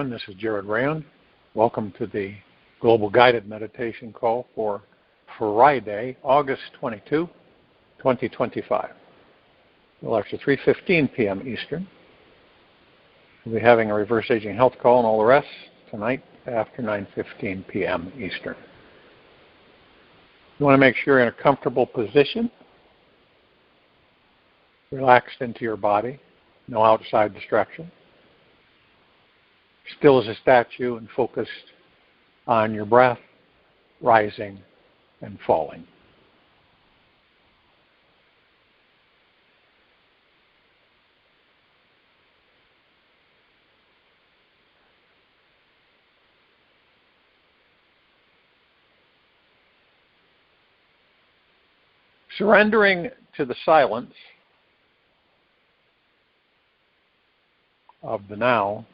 everyone. This is Jared Rand. Welcome to the Global Guided Meditation Call for Friday, August 22, 2025. Well, after 3:15 p.m. Eastern, we'll be having a reverse aging health call and all the rest tonight after 9:15 p.m. Eastern. You want to make sure you're in a comfortable position, relaxed into your body, no outside distraction. Still as a statue and focused on your breath, rising and falling. Surrendering to the silence of the now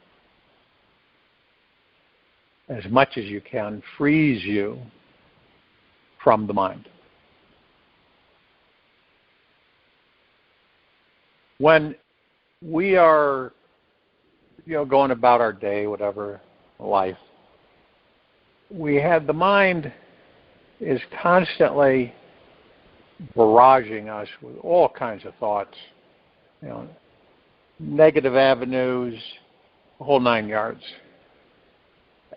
as much as you can frees you from the mind. When we are, going about our day, whatever, life, the mind is constantly barraging us with all kinds of thoughts, negative avenues, the whole 9 yards.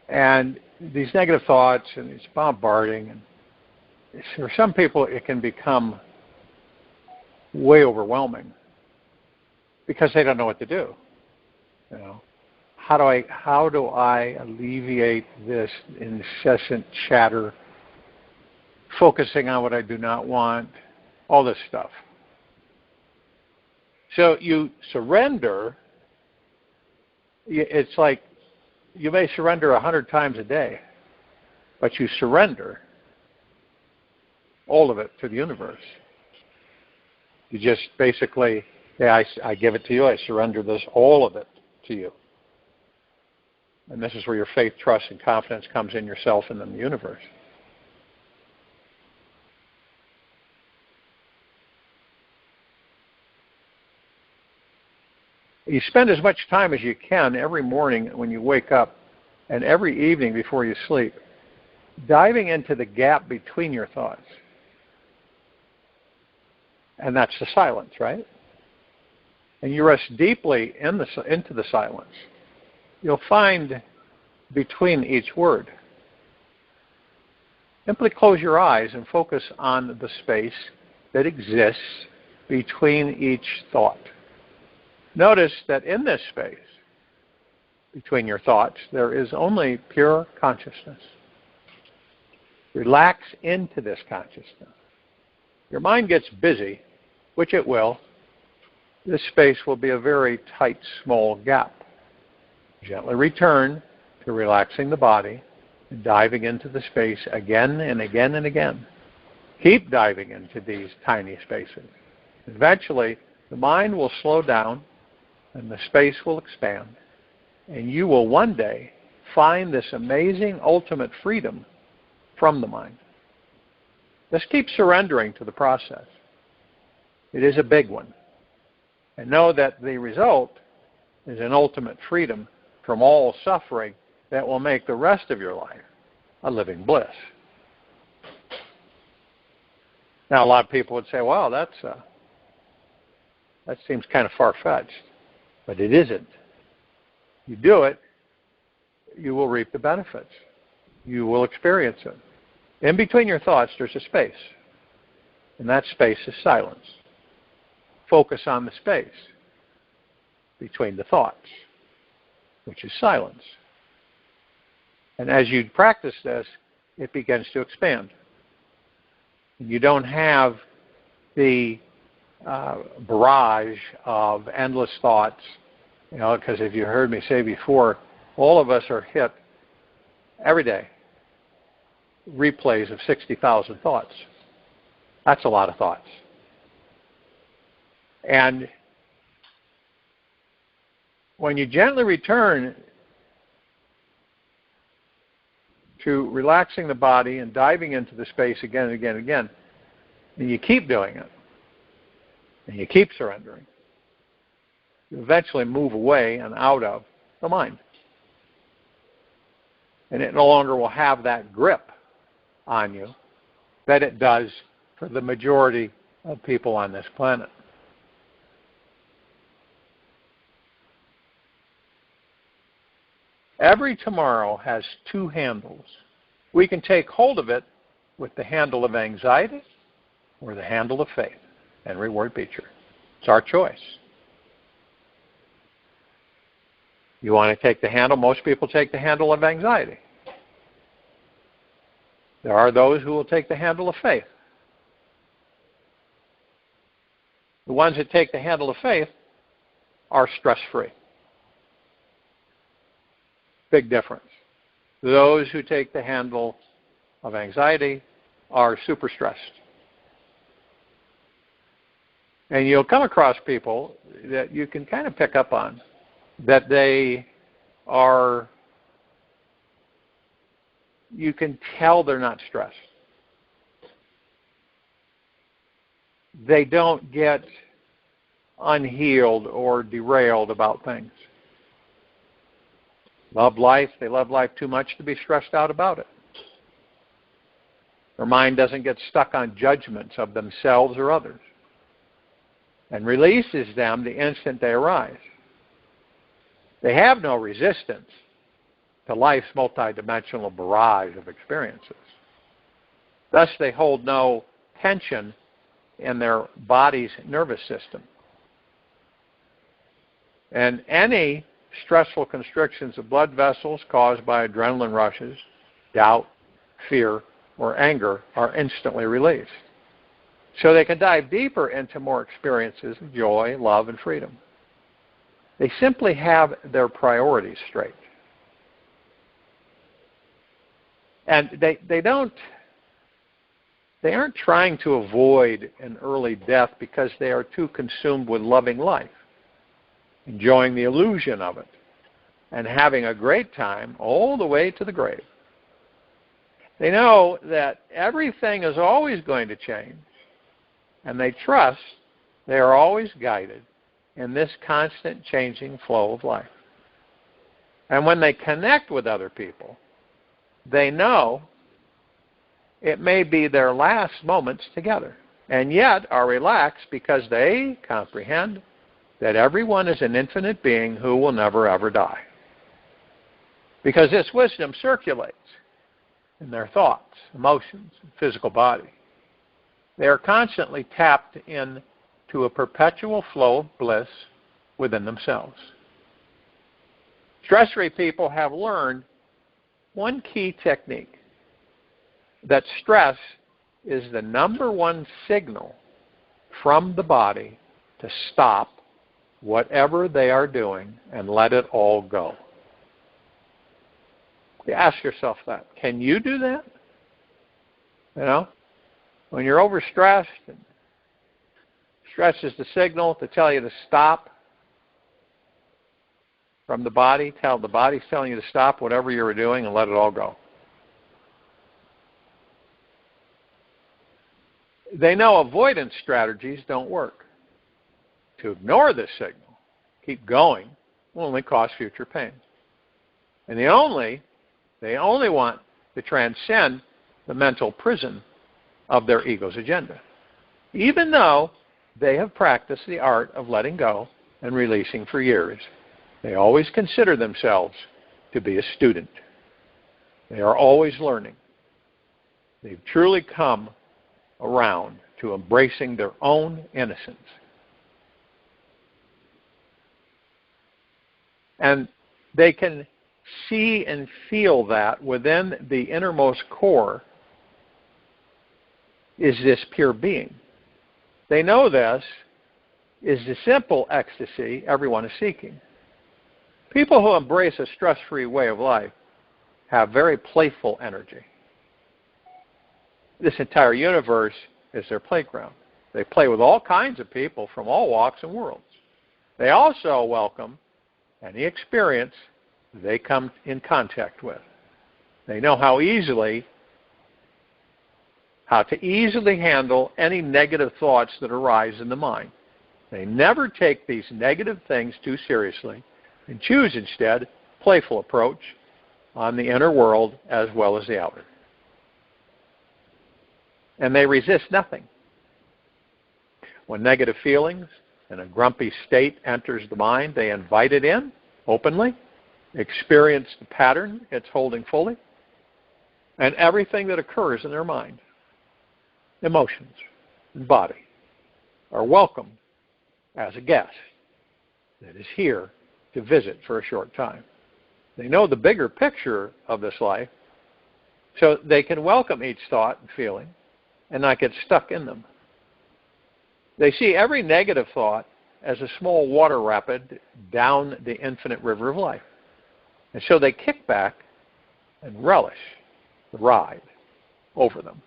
And these negative thoughts and it's bombarding, and for some people it can become way overwhelming because they don't know what to do. How do I alleviate this incessant chatter, focusing on what I do not want, all this stuff. So you surrender. It's like you may surrender 100 times a day, but you surrender all of it to the universe. You just basically, I give it to you, I surrender this, all of it to you. And this is where your faith, trust, and confidence comes in yourself and in the universe. You spend as much time as you can every morning when you wake up and every evening before you sleep, diving into the gap between your thoughts. And that's the silence, right? And you rest deeply into the silence. You'll find between each word. Simply close your eyes and focus on the space that exists between each thought. Notice that in this space, between your thoughts, there is only pure consciousness. Relax into this consciousness. Your mind gets busy, which it will. This space will be a very tight, small gap. Gently return to relaxing the body and diving into the space again and again and again. Keep diving into these tiny spaces. Eventually, the mind will slow down and the space will expand, and you will one day find this amazing ultimate freedom from the mind. Just keep surrendering to the process. It is a big one. And know that the result is an ultimate freedom from all suffering that will make the rest of your life a living bliss. Now, a lot of people would say, wow, that seems kind of far-fetched. But it isn't. You do it, you will reap the benefits. You will experience it. In between your thoughts, there's a space. And that space is silence. Focus on the space between the thoughts, which is silence. And as you practice this, it begins to expand. You don't have the barrage of endless thoughts, because if you heard me say before, all of us are hit every day, replays of 60,000 thoughts. That's a lot of thoughts. And when you gently return to relaxing the body and diving into the space again and again and again, and you keep doing it, and you keep surrendering, you eventually move away and out of the mind. and it no longer will have that grip on you that it does for the majority of people on this planet. Every tomorrow has two handles. We can take hold of it with the handle of anxiety or the handle of faith. Henry Ward Beecher. It's our choice. You want to take the handle? Most people take the handle of anxiety. There are those who will take the handle of faith. The ones that take the handle of faith are stress-free. Big difference. Those who take the handle of anxiety are super stressed. And you'll come across people that you can kind of pick up on, that they are, you can tell they're not stressed. They don't get unhealed or derailed about things. Love life. They love life too much to be stressed out about it. Their mind doesn't get stuck on judgments of themselves or others and releases them the instant they arise. They have no resistance to life's multidimensional barrage of experiences. Thus, they hold no tension in their body's nervous system. And any stressful constrictions of blood vessels caused by adrenaline rushes, doubt, fear, or anger are instantly released. So they can dive deeper into more experiences of joy, love, and freedom. They simply have their priorities straight. And they aren't trying to avoid an early death because they are too consumed with loving life, enjoying the illusion of it, and having a great time all the way to the grave. They know that everything is always going to change, and they trust they are always guided in this constant changing flow of life. And when they connect with other people, they know it may be their last moments together, and yet are relaxed because they comprehend that everyone is an infinite being who will never ever die. Because this wisdom circulates in their thoughts, emotions, and physical body. They are constantly tapped into a perpetual flow of bliss within themselves. Stress-free people have learned one key technique, that stress is the number one signal from the body to stop whatever they are doing and let it all go. You ask yourself that. Can you do that? You know? When you're overstressed, and stress is the signal to tell you to stop from the body. The body's telling you to stop whatever you were doing and let it all go. They know avoidance strategies don't work. To ignore this signal, keep going, will only cause future pain. And they only want to transcend the mental prison of their ego's agenda, even though they have practiced the art of letting go and releasing for years. They always consider themselves to be a student. They are always learning. They've truly come around to embracing their own innocence. And they can see and feel that within the innermost core is this pure being. They know this is the simple ecstasy everyone is seeking. People who embrace a stress-free way of life have very playful energy. This entire universe is their playground. They play with all kinds of people from all walks and worlds. They also welcome any experience they come in contact with. They know how to easily handle any negative thoughts that arise in the mind. They never take these negative things too seriously and choose instead a playful approach on the inner world as well as the outer. And they resist nothing. When negative feelings and a grumpy state enters the mind, they invite it in openly, experience the pattern it's holding fully, and everything that occurs in their mind, emotions, and body, are welcomed as a guest that is here to visit for a short time. They know the bigger picture of this life, so they can welcome each thought and feeling and not get stuck in them. They see every negative thought as a small water rapid down the infinite river of life. And so they kick back and relish the ride over them.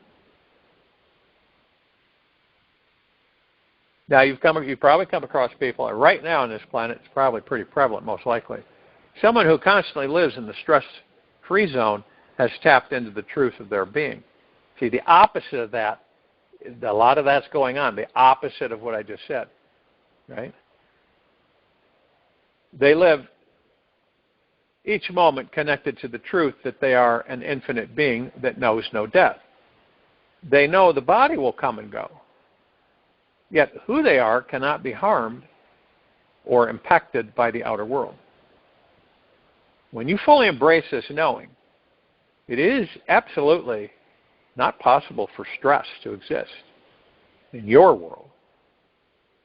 Now, you've probably come across people, right now on this planet, it's probably pretty prevalent, most likely. Someone who constantly lives in the stress-free zone has tapped into the truth of their being. See, the opposite of that, a lot of that's going on, the opposite of what I just said, right? They live each moment connected to the truth that they are an infinite being that knows no death. They know the body will come and go, yet who they are cannot be harmed or impacted by the outer world. When you fully embrace this knowing, it is absolutely not possible for stress to exist in your world,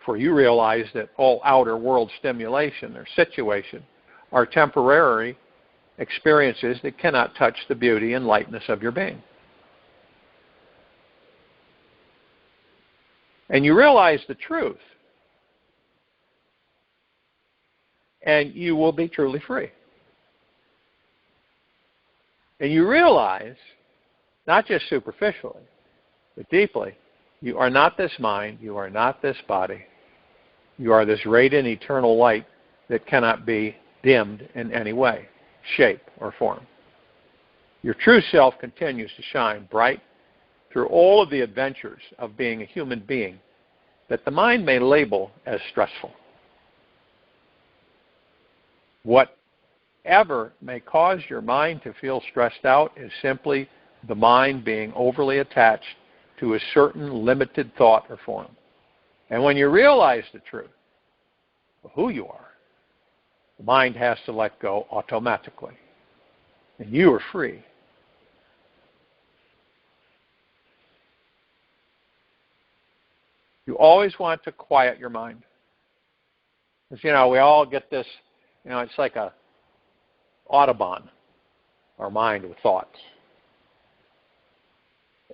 for you realize that all outer world stimulation or situation are temporary experiences that cannot touch the beauty and lightness of your being. And you realize the truth, and you will be truly free. And you realize, not just superficially, but deeply, you are not this mind, you are not this body. You are this radiant eternal light that cannot be dimmed in any way, shape, or form. Your true self continues to shine bright through all of the adventures of being a human being that the mind may label as stressful. Whatever may cause your mind to feel stressed out is simply the mind being overly attached to a certain limited thought or form. And when you realize the truth of who you are, the mind has to let go automatically. And you are free. You always want to quiet your mind. Because, we all get this, it's like a Audubon, our mind with thoughts.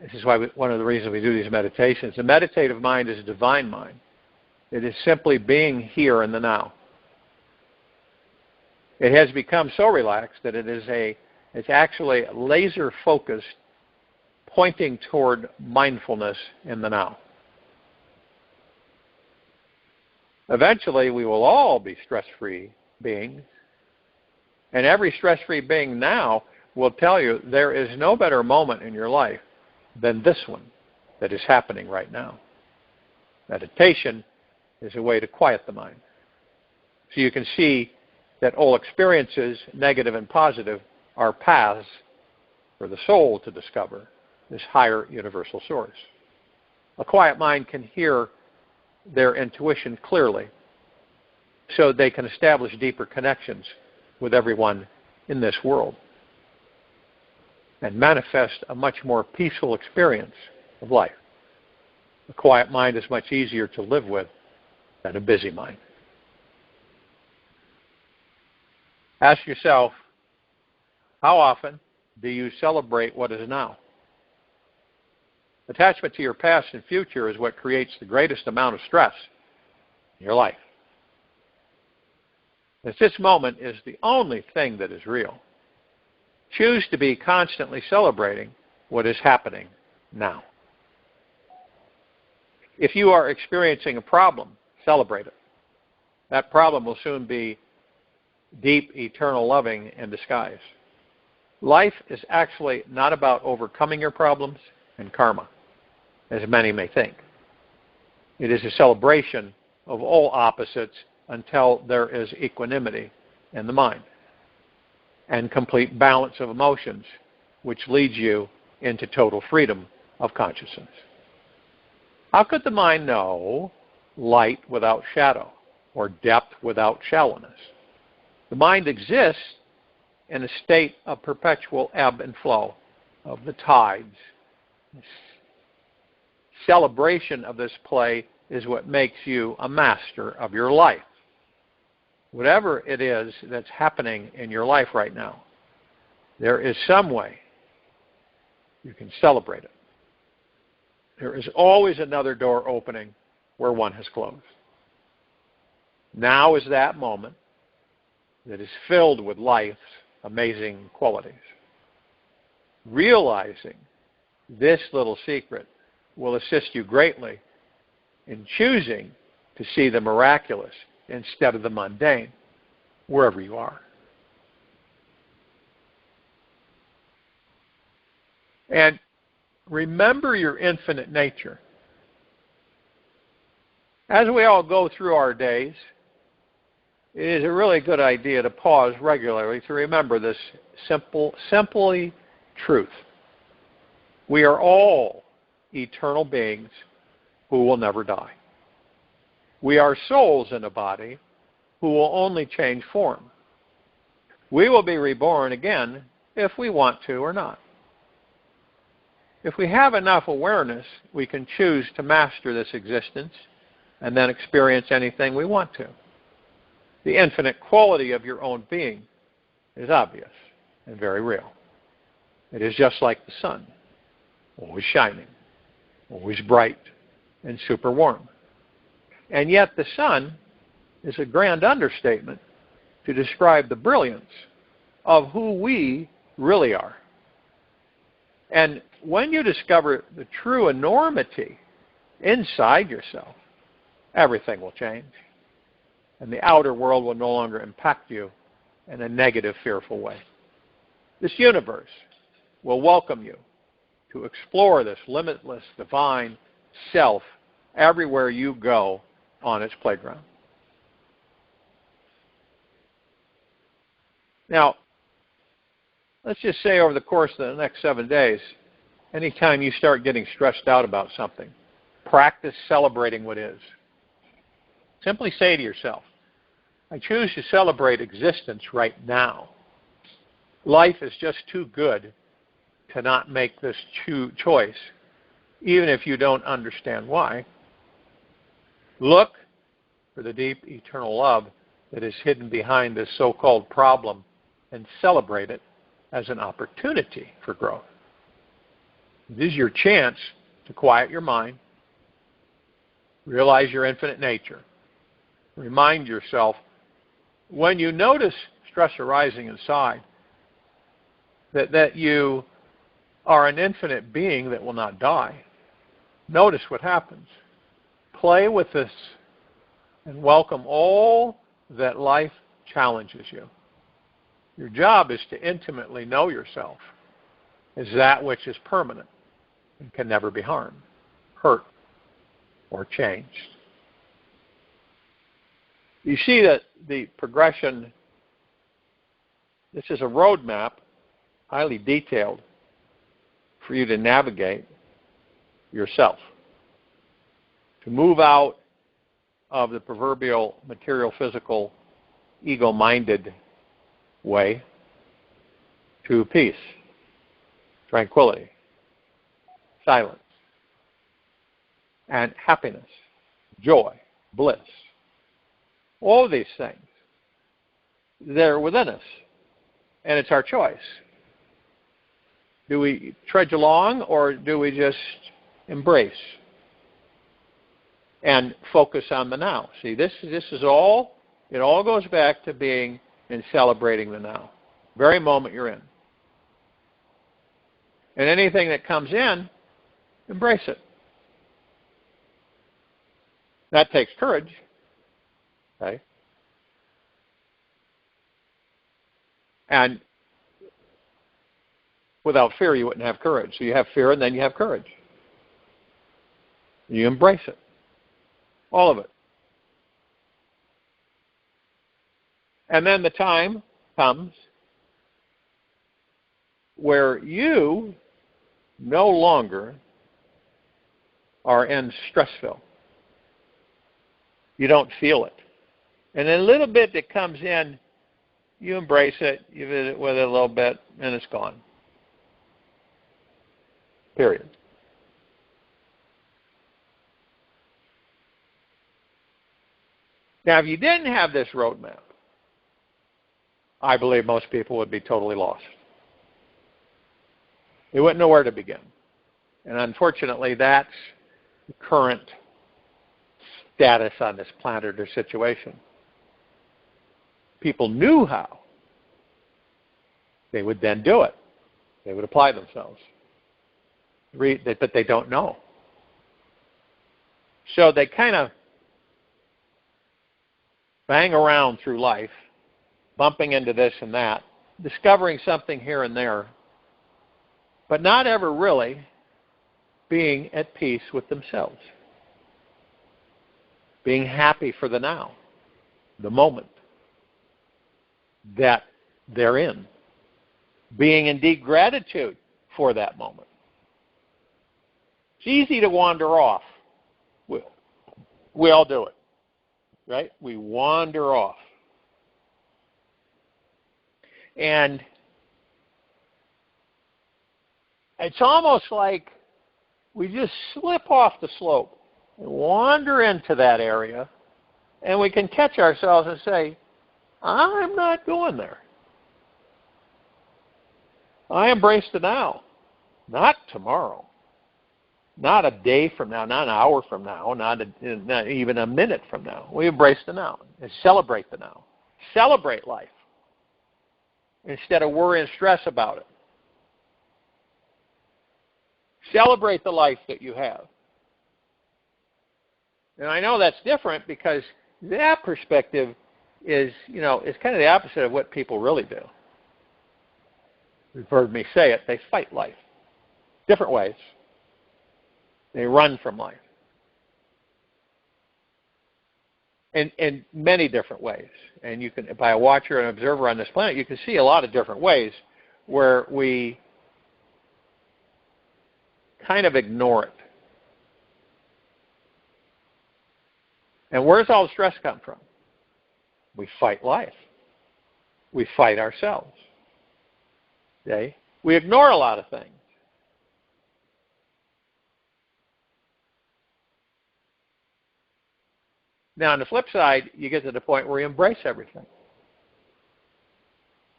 This is why one of the reasons we do these meditations. The meditative mind is a divine mind. It is simply being here in the now. It has become so relaxed that it's actually laser focused, pointing toward mindfulness in the now. Eventually, we will all be stress-free beings. And every stress-free being now will tell you there is no better moment in your life than this one that is happening right now. Meditation is a way to quiet the mind. So you can see that all experiences, negative and positive, are paths for the soul to discover this higher universal source. A quiet mind can hear their intuition clearly, so they can establish deeper connections with everyone in this world and manifest a much more peaceful experience of life. A quiet mind is much easier to live with than a busy mind. Ask yourself, how often do you celebrate what is now? Attachment to your past and future is what creates the greatest amount of stress in your life. As this moment is the only thing that is real, choose to be constantly celebrating what is happening now. If you are experiencing a problem, celebrate it. That problem will soon be deep, eternal loving in disguise. Life is actually not about overcoming your problems and karma, as many may think. It is a celebration of all opposites until there is equanimity in the mind. and complete balance of emotions, which leads you into total freedom of consciousness. How could the mind know light without shadow or depth without shallowness? The mind exists in a state of perpetual ebb and flow of the tides. Celebration of this play is what makes you a master of your life. Whatever it is that's happening in your life right now, there is some way you can celebrate it. There is always another door opening where one has closed. Now is that moment that is filled with life's amazing qualities. Realizing this little secret will assist you greatly in choosing to see the miraculous instead of the mundane, wherever you are. And remember your infinite nature. As we all go through our days, it is a really good idea to pause regularly to remember this simply truth. We are all eternal beings who will never die. We are souls in a body who will only change form. We will be reborn again if we want to or not. If we have enough awareness, we can choose to master this existence and then experience anything we want to. The infinite quality of your own being is obvious and very real. It is just like the sun, always shining, always bright, and super warm. And yet the sun is a grand understatement to describe the brilliance of who we really are. And when you discover the true enormity inside yourself, everything will change. And the outer world will no longer impact you in a negative, fearful way. This universe will welcome you to explore this limitless divine self everywhere you go on its playground. Now, let's just say over the course of the next 7 days, anytime you start getting stressed out about something, practice celebrating what is. Simply say to yourself, I choose to celebrate existence right now. Life is just too good to not make this choice, even if you don't understand why. Look for the deep eternal love that is hidden behind this so-called problem and celebrate it as an opportunity for growth. This is your chance to quiet your mind, realize your infinite nature. Remind yourself, when you notice stress arising inside, that you are an infinite being that will not die. Notice what happens. Play with this and welcome all that life challenges you. Your job is to intimately know yourself as that which is permanent and can never be harmed, hurt, or changed. You see that the progression, this is a roadmap, highly detailed, for you to navigate yourself, to move out of the proverbial material, physical, ego-minded way to peace, tranquility, silence, and happiness, joy, bliss. All of these things, they're within us, and it's our choice. Do we trudge along, or do we just embrace and focus on the now? See, this is all, it all goes back to being and celebrating the now, very moment you're in. And anything that comes in, embrace it. That takes courage. Okay? And without fear, you wouldn't have courage. So you have fear, and then you have courage. You embrace it. All of it. And then the time comes where you no longer are in stressville. You don't feel it. And then a little bit that comes in, you embrace it, you visit with it a little bit, and it's gone. Period. Now, if you didn't have this roadmap, I believe most people would be totally lost. They wouldn't know where to begin. And unfortunately, that's the current status on this planetary situation. People knew how. They would then do it. They would apply themselves. But they don't know. So they kind of bang around through life, bumping into this and that, discovering something here and there, but not ever really being at peace with themselves. Being happy for the now, the moment that they're in. Being in deep gratitude for that moment. It's easy to wander off. We all do it, right? We wander off. And it's almost like we just slip off the slope and wander into that area, and we can catch ourselves and say, I'm not going there. I embrace the now, not tomorrow, not a day from now, not an hour from now, not even a minute from now. We embrace the now and celebrate the now. Celebrate life instead of worry and stress about it. Celebrate the life that you have. And I know that's different because that perspective is, it's kind of the opposite of what people really do. You've heard me say it, they fight life. Different ways. They run from life. In many different ways. And you can, by a watcher and observer on this planet, you can see a lot of different ways where we kind of ignore it. And where does all the stress come from? We fight life. We fight ourselves. Okay? We ignore a lot of things. Now, on the flip side, you get to the point where you embrace everything.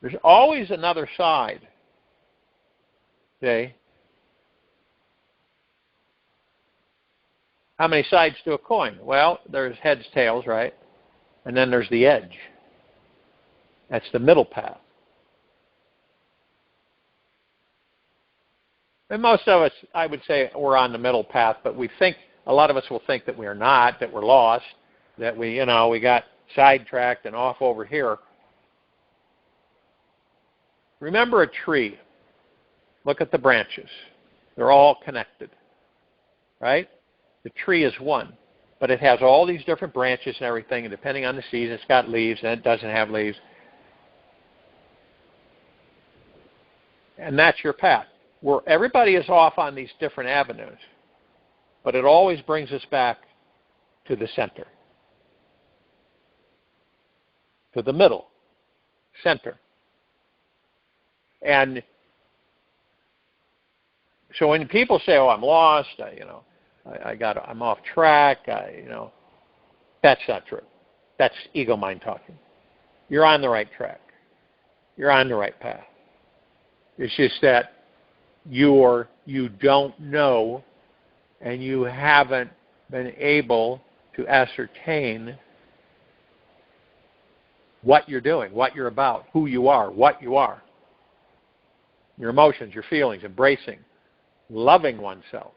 There's always another side. Okay? How many sides to a coin? Well, there's heads, tails, right? And then there's the edge. That's the middle path. And most of us, I would say, we're on the middle path, but we think, a lot of us will think that we are not, that we're lost, that we got sidetracked and off over here. Remember a tree. Look at the branches. They're all connected, right? The tree is one, but it has all these different branches and everything, and depending on the season, it's got leaves and it doesn't have leaves. And that's your path, where everybody is off on these different avenues, but it always brings us back to the center, to the middle, center. And so when people say, "Oh, I'm lost," I'm off track. That's not true. That's ego mind talking. You're on the right track. You're on the right path. It's just that you don't know, and you haven't been able to ascertain what you're doing, what you're about, who you are, what you are. Your emotions, your feelings, embracing, loving oneself,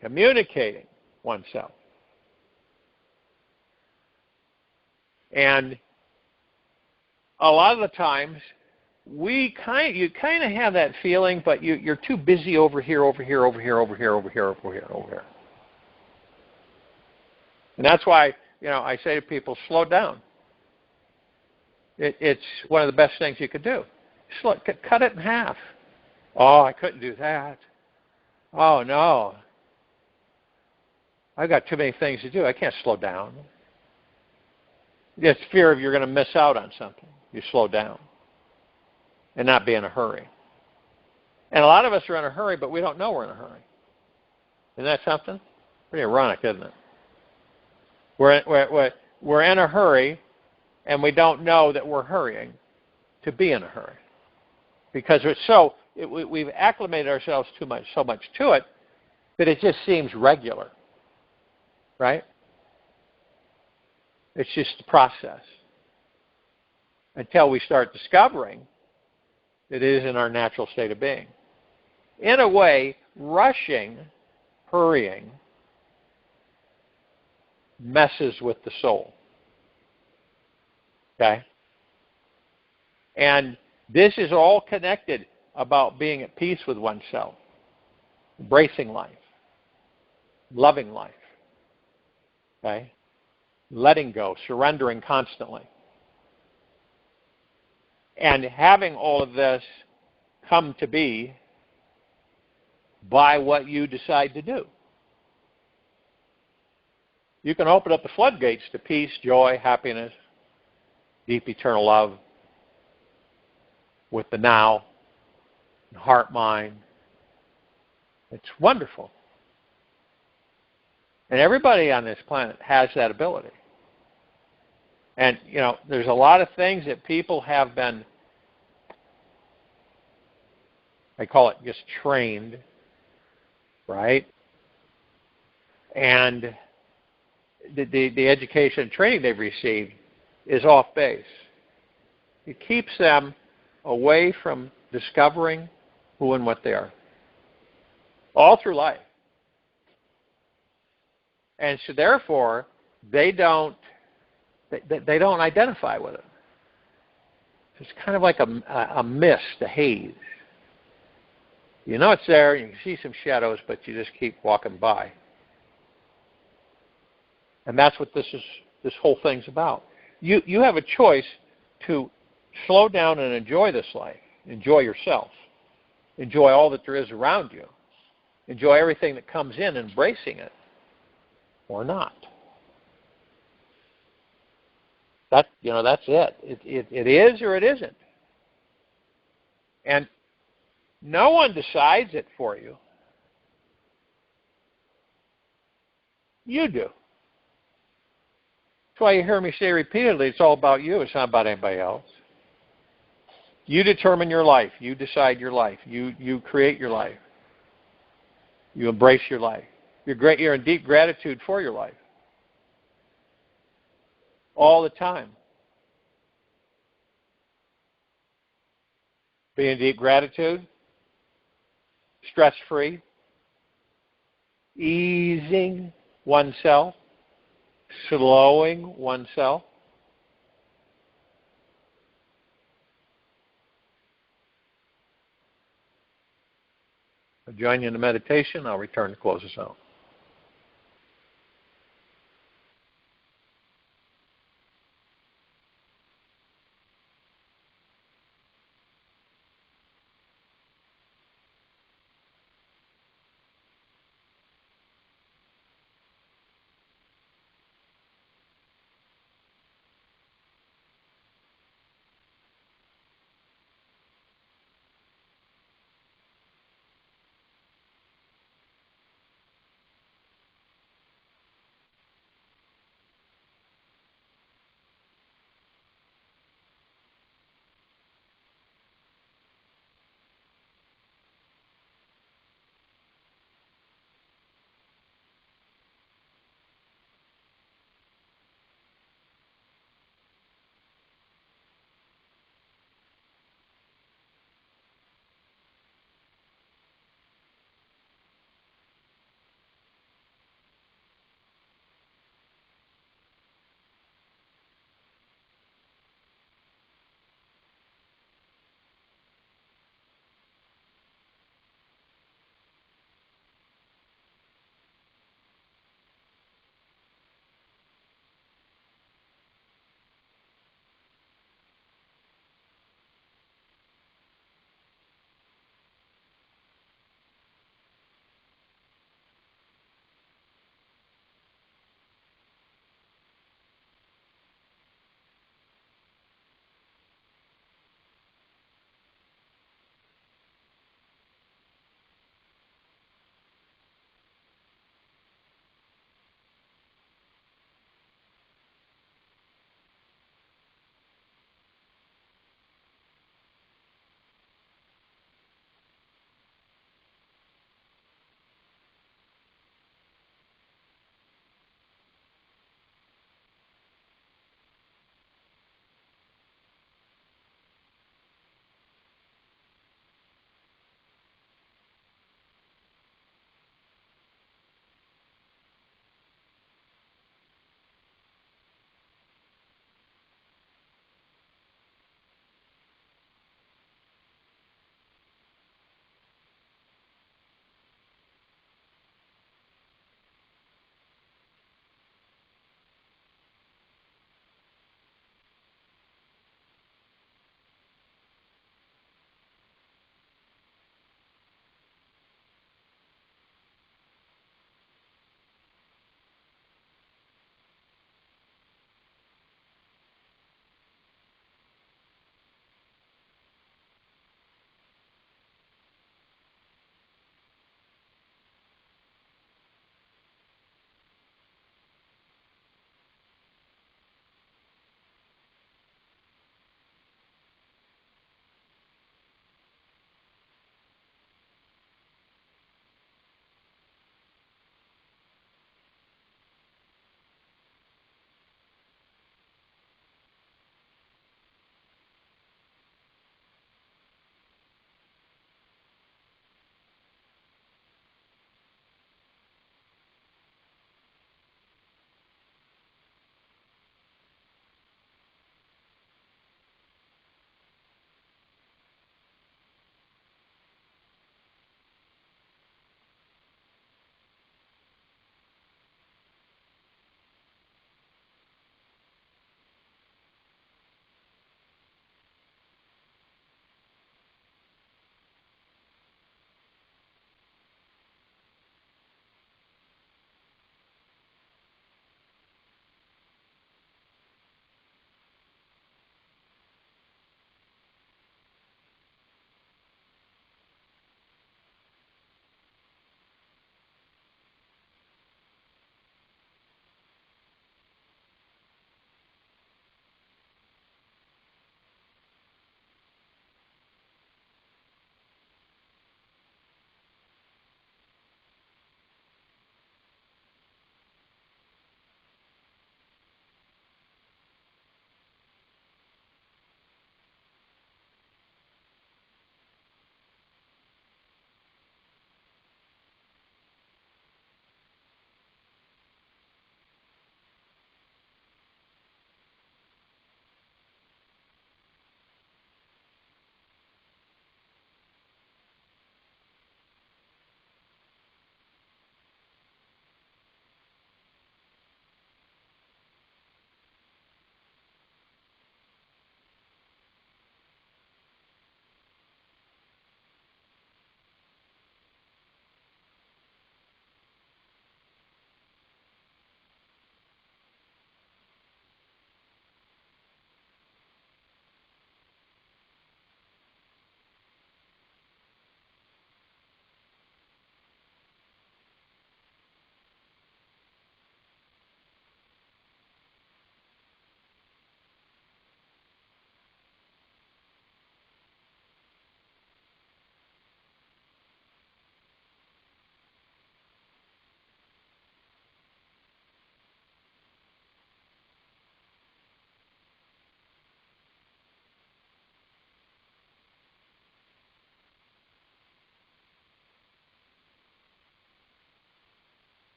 communicating oneself. And a lot of the times, you kind of have that feeling, but you're too busy over here. And that's why, I say to people, slow down. It's one of the best things you could do. Cut it in half. Oh, I couldn't do that. Oh, no. I've got too many things to do. I can't slow down. It's fear of you're going to miss out on something. You slow down and not be in a hurry. And a lot of us are in a hurry, but we don't know we're in a hurry. Isn't that something? Pretty ironic, isn't it? We're in a hurry, and we don't know that we're hurrying to be in a hurry. Because we've acclimated ourselves so much to it that it just seems regular. Right? It's just the process. Until we start discovering that it isn't our natural state of being. In a way, rushing, hurrying, messes with the soul. Okay? And this is all connected about being at peace with oneself, embracing life, loving life. Okay? Letting go, surrendering constantly. And having all of this come to be by what you decide to do. You can open up the floodgates to peace, joy, happiness, deep eternal love with the now, heart, mind. It's wonderful. And everybody on this planet has that ability. And, there's a lot of things that people have been, I call it just trained, right? And the education and training they've received is off base. It keeps them away from discovering who and what they are. All through life. And so therefore, they don't identify with it. It's kind of like a mist, a haze. You know it's there, you can see some shadows, but you just keep walking by. And that's what this whole thing's about. You have a choice to slow down and enjoy this life. Enjoy yourself. Enjoy all that there is around you. Enjoy everything that comes in, embracing it. Or not. That's it. It is or it isn't. And no one decides it for you. You do. That's why you hear me say repeatedly, it's all about you. It's not about anybody else. You determine your life. You decide your life. You create your life. You embrace your life. You're in deep gratitude for your life. All the time. Be in deep gratitude. Stress-free. Easing oneself. Slowing oneself. I'll join you in the meditation. I'll return to close us out.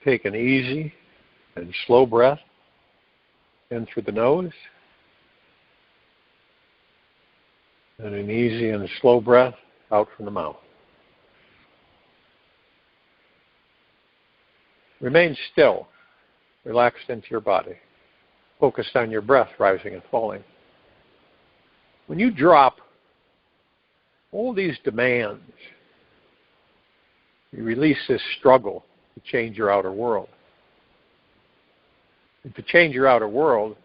Take an easy and slow breath in through the nose, and an easy and slow breath out from the mouth. Remain still, relaxed into your body, focused on your breath rising and falling. When you drop all these demands, you release this struggle to change your outer world. And to change your outer world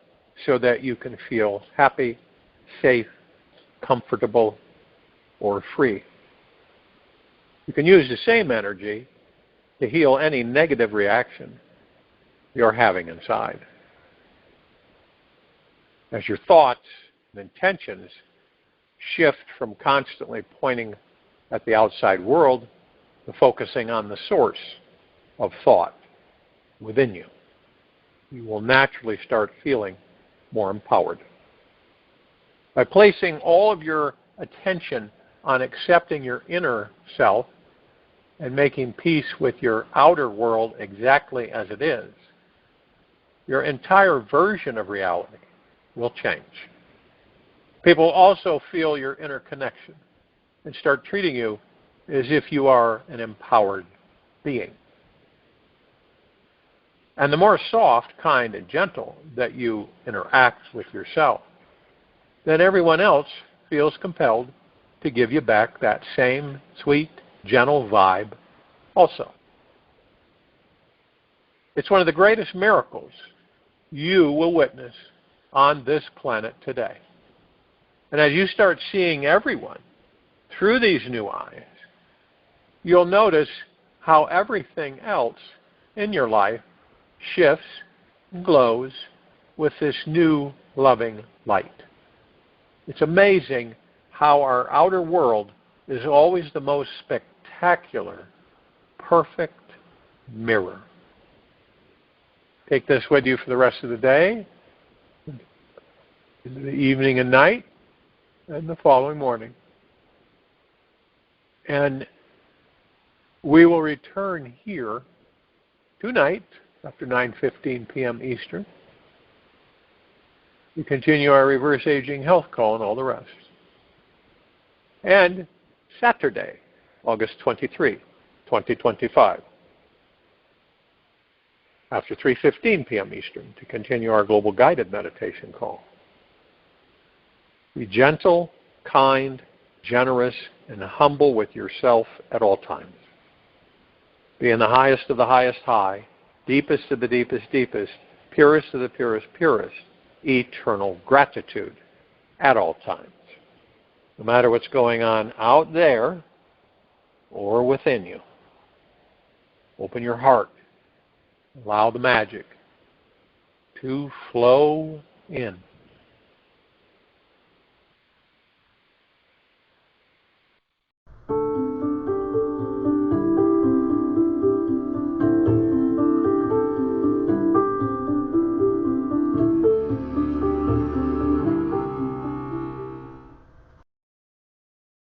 so that you can feel happy, safe, comfortable, or free. You can use the same energy to heal any negative reaction you're having inside. As your thoughts and intentions shift from constantly pointing at the outside world to focusing on the source of thought within you, you will naturally start feeling more empowered. By placing all of your attention on accepting your inner self and making peace with your outer world exactly as it is, your entire version of reality will change. People also feel your inner connection and start treating you as if you are an empowered being. And the more soft, kind, and gentle that you interact with yourself, then everyone else feels compelled to give you back that same sweet, gentle vibe also. It's one of the greatest miracles you will witness on this planet today. And as you start seeing everyone through these new eyes, you'll notice how everything else in your life shifts and glows with this new loving light. It's amazing how our outer world is always the most spectacular, perfect mirror. Take this with you for the rest of the day, in the evening and night, and the following morning. And we will return here tonight after 9:15 p.m. Eastern. We continue our reverse aging health call and all the rest. And Saturday, August 23, 2025, after 3:15 p.m. Eastern, to continue our global guided meditation call. Be gentle, kind, generous, and humble with yourself at all times. Be in the highest of the highest high, deepest of the deepest deepest, purest of the purest purest, eternal gratitude at all times. No matter what's going on out there or within you. Open your heart. Allow the magic to flow in.